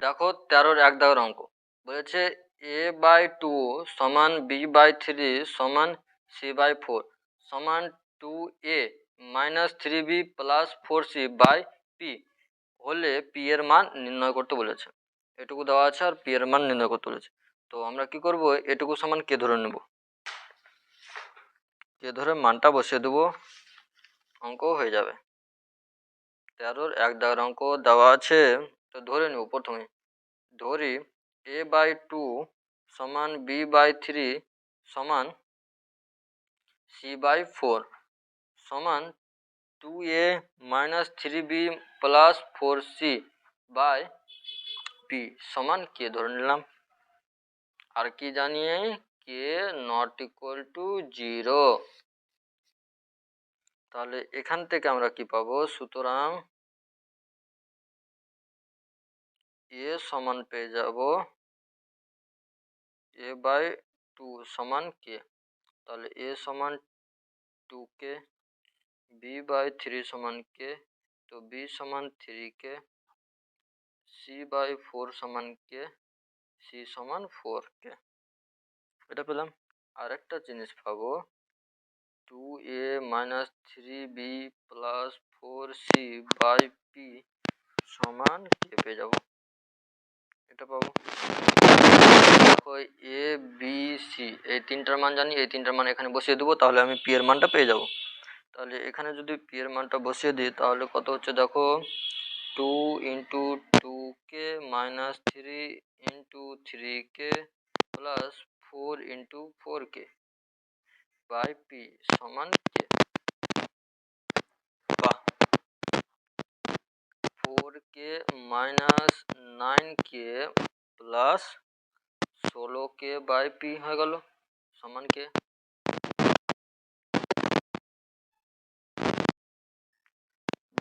দেখো 13-1 অঙ্ক বলেছে a/2 সমান b/3 সমান c/4 সমান 2a minus 3b plus 4c by p হলে p এর মান নির্ণয় করতে বলেছে। এটুকু দেওয়া আছে আর p এর মান নির্ণয় করতে বলেছে। তো আমরা কি করব, এটুকু সমান কে ধরে নেব, কে ধরে মানটা বসিয়ে দেবো, অঙ্ক হয়ে যাবে। 13-1 অঙ্ক দেওয়া আছে, তো ধরে নেব। প্রথমে ধরি a/2 সমান b/3 সমান c/4 সমান 2a minus 3b plus 4c by p সমান কে ধরে নিলাম। আর কি জানিয়ে, কে নট ইকুয়াল টু 0। তাহলে এখান থেকে আমরা কি পাবো, সুতরাং a সমান পেয়ে যাব a/2 সমান কে। তাহলে a সমান 2k, b/3 সমান কে, তো b সমান 3k, c/4 সমান কে, c সমান 4k। এটা পেলাম। আর একটা জিনিস পাবো 2a minus 3b plus 4c by p সমান কে পেয়ে যাব, এটা পাবো। এ বি সি এই তিনটার মান জানি, এই তিনটার মান এখানে বসিয়ে দেবো, তাহলে আমি পি এর মানটা পেয়ে যাব। তাহলে এখানে যদি পি এর মানটা বসিয়ে দিই তাহলে কত হচ্ছে দেখো, 2 into 2k minus 3 into 3k plus 4 into 4k by P সমান K. 4k minus 9k plus 16k by P হয়ে গেল সমান কে।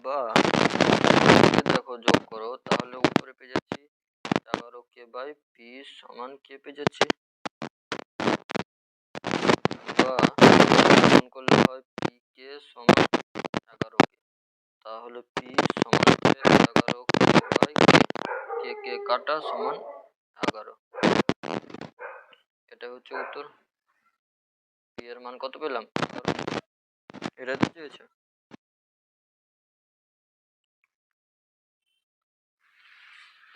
বা দেখো যোগ করো, তাহলে উপরে পেয়ে যাচ্ছি 11k বাই পি সমান কে পেয়ে যাচ্ছি। বা গুণ করলে হয় পি কে সমান 11k, তাহলে পি সমান 11k বাই কে, কে কাটা সমান 11। এটা হচ্ছে উত্তর। পি এর মান কত পেলাম, এটা তো চেয়েছে।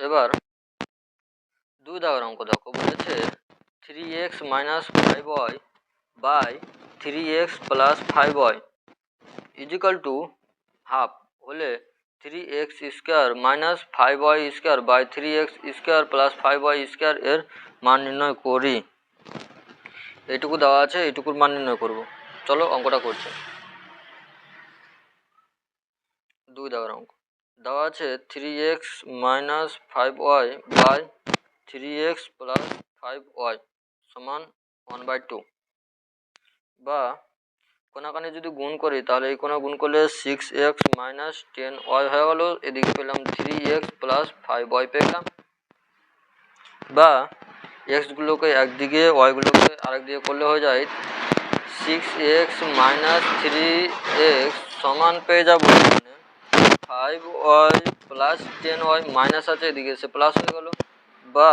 এবার 2 অঙ্ক দেখো বলেছে 3x minus 5y by 3x plus 5y is equal to half হলে 3x square minus 5y square by 3x square plus 5y square এর মান নির্ণয় করি। এইটুকু দেওয়া আছে, এইটুকুর মান নির্ণয় করব। চলো অঙ্কটা করছি। 2 অঙ্ক দেওয়া আছে 3x minus 5y by 3x plus 5y সমান 1/2। বা কোনাকানি যদি গুণ করি তাহলে এই কোনা গুণ করলে 6x মাইনাস 10y হয়ে গেল, এদিকে পেলাম 3x প্লাস 5y পেলাম। বা এক্সগুলোকে একদিকে ওয়াইগুলোকে আরেকদিকে করলে হয়ে যায় 6x মাইনাস 3x সমান পেয়ে যাবো 5y প্লাস 10y, মাইনাস আছে এদিকে এসে প্লাস হয়ে গেল। বা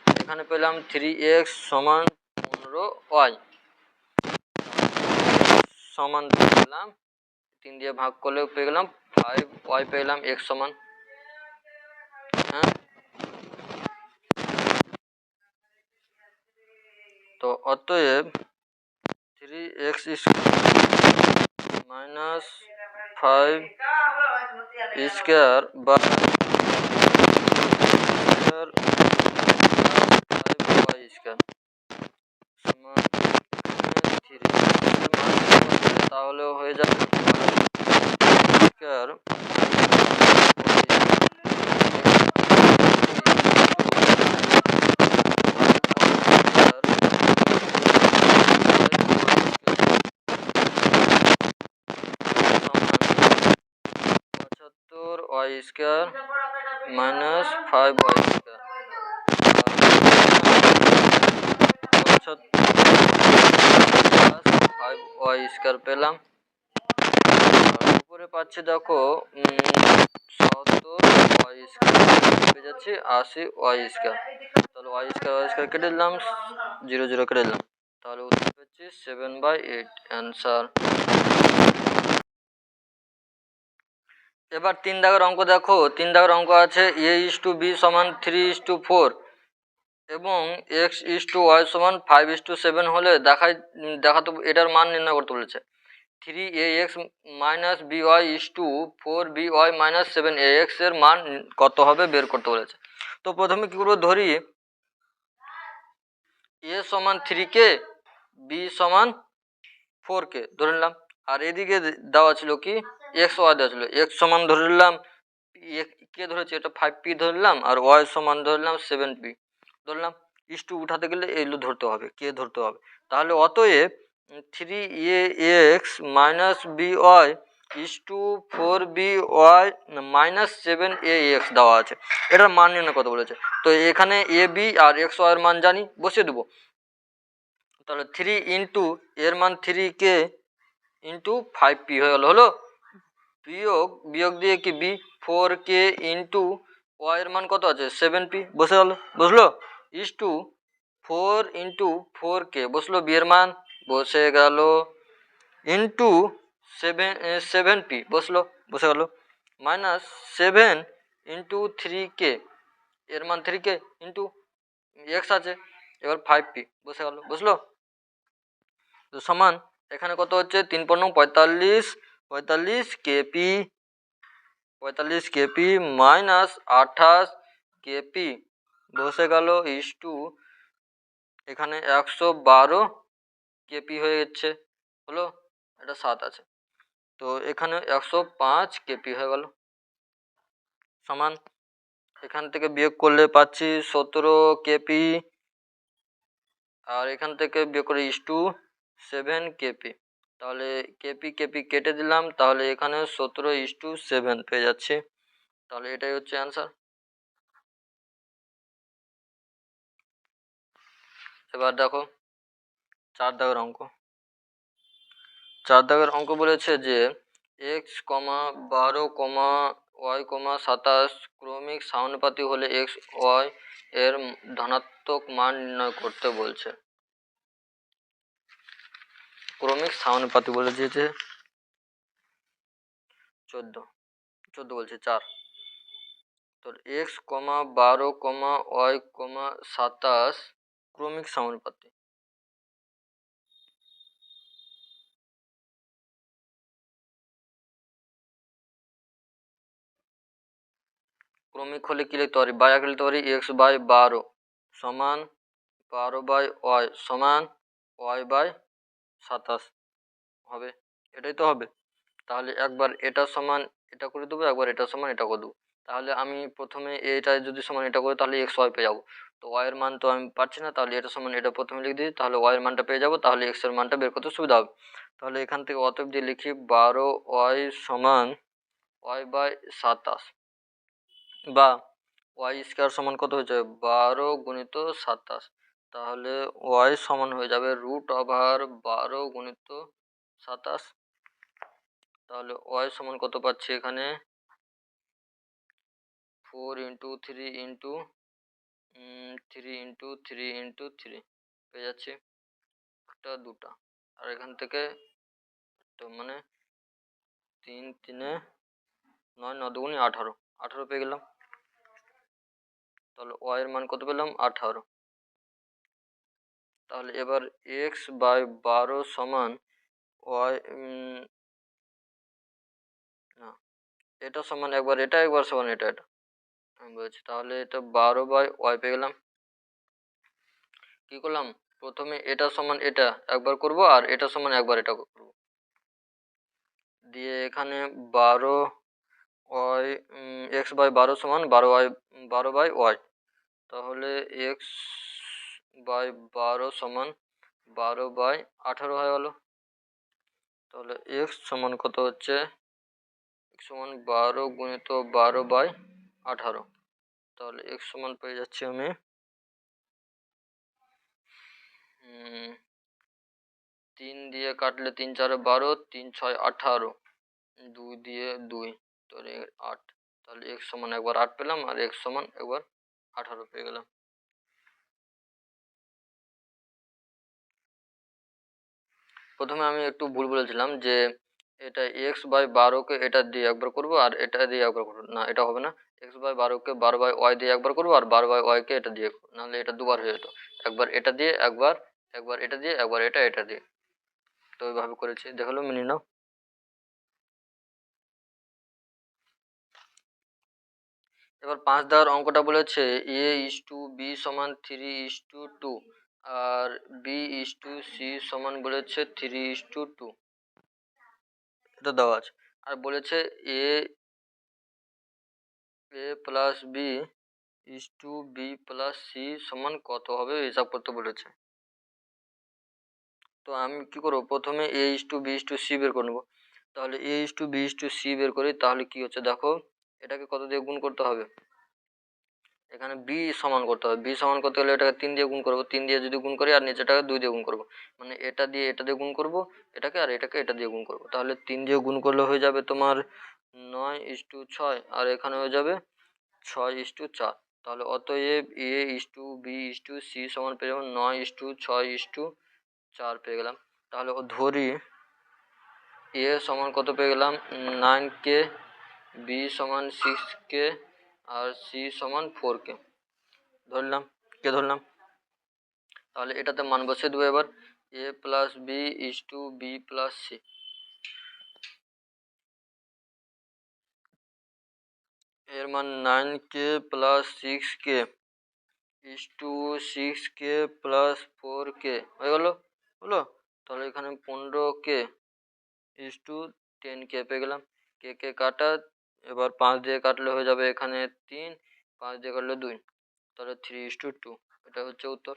এখানে পেলাম 3x সমান 15y সমান পেলাম 3 দিয়ে ভাগ করলে পেয়ে গেলাম 5y পেলাম x সমান। হ্যাঁ, তো অতএব 3x মাইনাস 5 স্কোয়ার বা 5y স্কোয়ার সমান 3, তাহলে হয়ে যাবে square y square minus 5y square 5y square পেলাম। উপরে এবারে পাচ্ছি দেখো 70 ওয়াই স্কোয়ার পেয়ে যাচ্ছি 80 ওয়াই স্কোয়ার। তাহলে ওয়াই স্কোয়ার কেটে দিলাম, 0 0 কেটে দিলাম, তাহলে উত্তর পেয়েছি 7/8 অ্যান্সার। এবার 3 দাগের অঙ্ক দেখো। 3 দাগের অঙ্ক আছে a/b সমান 3:4 এবং x/y সমান 5:7 হলে দেখাতে এটার মান নির্ণয় করতে বলেছে। 3ax minus by is to 4by minus 7ax এর মান কত হবে বের করতে বলেছে। তো প্রথমে কি করবো, ধরি a সমান 3k, b সমান 4k ধরে নিলাম, আর এদিকে দেওয়া ছিল কি xy দেওয়া ছিল, x সমান ধরে নিলাম কে ধরেছি এটা 5p ধরলাম, আর y সমান ধরলাম 7p ধরলাম। ইস টু উঠাতে গেলে এগুলো ধরতে হবে, কে ধরতে হবে। তাহলে অতএব 3ax minus by is to 4by minus 7ax দেওয়া আছে, এটার মান নির্ণয় কত বলেছে। তো এখানে A B R x Y এর মান জানি, বসিয়ে দেবো। তাহলে 3 ইন্টু এর মান 3k ইন্টু 5p হয়ে গেল, হলো বিয়োগ দিয়ে কি বি 4k ইন্টু ওয়াই এর মান কত আছে 7p, বসে গেল, বসলো। ইস টু 4 ইন্টু 4k বসলো, বি এর মান বসে গেল, ইন্টু 7p বসলো, বসে গেল, মাইনাস 7 ইন্টু 3k এর মান 3k ইন্টু এক্স আছে, এবার 5p বসে গেল, বসলো। তো সমান এখানে কত হচ্ছে 3×45 কেপি, 45 কেপি মাইনাস 28 কেপি বসে গেল, ইস টু এখানে 112 কেপি হয়ে যাচ্ছে, হলো, এটা 7 আছে, তো এখানে 105 কেপি হয়ে গেল, সমান এখান থেকে বিয়োগ করলে পাচ্ছি 17 কেপি, আর এখান থেকে বিয়োগ করে ইস টু 7 কেপি, তাহলে কেপি কেপি কেটে দিলাম, তাহলে এখানে 17:7 পেয়ে যাচ্ছে, তাহলে এটাই হচ্ছে অ্যান্সার। এবার দেখো 4 দাগের অঙ্ক। 4 দাগের অঙ্ক বলেছে যে x, 12, y, 27 ক্রমিক সমানুপাতি হলে x y এর ধনাত্মক মান নির্ণয় করতে বলছে। ক্রমিক সমানুপাতি বলে দিয়েছে 14 বলছে 4। তো x, 12, y, 27 ক্রমিক সমানুপাতি। ক্রমিক হলে কি লিখতে পারি, বাই লিখতে পারি x/12 সমান 12/y সমান y/27 হবে, এটাই তো হবে। তাহলে একবার এটা সমান এটা করে দেবো, একবার এটা সমান এটা করে দেবো। তাহলে আমি প্রথমে এটা যদি সমান এটা করি তাহলে এক্স ওয়াই পেয়ে যাবো, তো ওয়াই এর মান তো আমি পাচ্ছি না, তাহলে এটা সমান এটা প্রথমে লিখে দিই, তাহলে ওয়াই এর মানটা পেয়ে যাবো, তাহলে এক্স এর মানটা বের করতে সুবিধা হবে। তাহলে এখান থেকে অতএব দিয়ে লিখি 12y সমান y/27 বা ওয়াই স্কোয়ার সমান কত হয়েছে 12 × 27, তাহলে ওয়াই সমান হয়ে যাবে √12 × 27। তাহলে ওয়াই সমান কত পাচ্ছি এখানে 4 × 3 × 3 পেয়ে যাচ্ছি, একটা দুটা, আর এখান থেকে তো মানে 3 3 9 9 2 18 পেয়ে গেলাম। তাহলে ওয়াই এর মান কত পেলাম 18। তাহলে এবার x/12 সমান ওয়াই না, এটা সমান একবার এটা একবার সমান এটা আমি বলছি, তাহলে এটা 12/y পেয়ে গেলাম। কি করলাম, প্রথমে এটা সমান এটা একবার করব, আর এটা সমান একবার এটা করব, দিয়ে এখানে 12y x/12 সমান 12/y, তাহলে x/12 সমান 12/18 হয়ে গেল। তাহলে x সমান কত হচ্ছে, x সমান 12 × 12/18, তাহলে x সমান পেয়ে যাচ্ছি আমি 3 দিয়ে কাটলে 3 4 12, 3 6 18, 2 দিয়ে 2, তাহলে 8। তাহলে x সমান একবার 8 পেলাম আর x সমান একবার 18 পেয়ে গেলাম। প্রথমে আমি একটু ভুল বলেছিলাম যে এটা x/12কে এটা দিয়ে একবার করব আর এটা দিয়ে একবার করব, না এটা হবে না। x/12কে 12/y দিয়ে একবার করব আর 12/y কে এটা দিয়ে করব, নাহলে এটা দুবার হয়ে যেত। একবার এটা দিয়ে একবার, একবার এটা দিয়ে একবার এটা দিয়ে। তো ওইভাবে করেছি, দেখালো মিলিয়ে নাও। এবার 5 দেওয়ার অঙ্কটা বলেছে a/b সমান 3:2 আর b/c সমান বলেছে 3:2। এটা দেওয়া আছে আর বলেছে a plus B is to B plus C সমান কত হবে হিসাব করতে বলেছে। তো আমি কি করবো, প্রথমে a/b/c বের করে নেবো। তাহলে a/b/c বের করি, তাহলে কি হচ্ছে দেখো, এটাকে কত দিয়ে গুণ করতে হবে, এখানে b সমান করতে হবে। b সমান করতে গেলে এটাকে 3 দিয়ে গুণ করবো, 3 দিয়ে যদি গুণ করি আর নিচেটাকে 2 দিয়ে গুণ করবো, মানে এটা দিয়ে এটা দিয়ে গুণ করবো এটাকে, আর এটাকে এটা দিয়ে গুণ করবো। তাহলে 3 দিয়ে গুণ করলে হয়ে যাবে তোমার 9:6 আর এখানে হয়ে যাবে 6:4। তাহলে অতএব a/b/c সমান পেয়ে যাবো 9:6:4 পেয়ে গেলাম। তাহলে ও ধরি a সমান কত পেয়ে গেলাম 9k, b সমান 6k আর c সমান 4k ধরলাম, কে ধরলাম। তাহলে এটাতে মান বসিয়ে দেবো এবার, a plus B is to B plus C. এর মান 9k plus 6k is to 6k plus 4k হয়ে গেল, হলো। তাহলে এখানে 15k ইস টু 10k পেয়ে গেলাম। কে কে কাটা, এবার 5 দিয়ে কাটলে হয়ে যাবে এখানে 3, 5 দিয়ে কাটলে 2, তাহলে 3:2। এটা হচ্ছে উত্তর।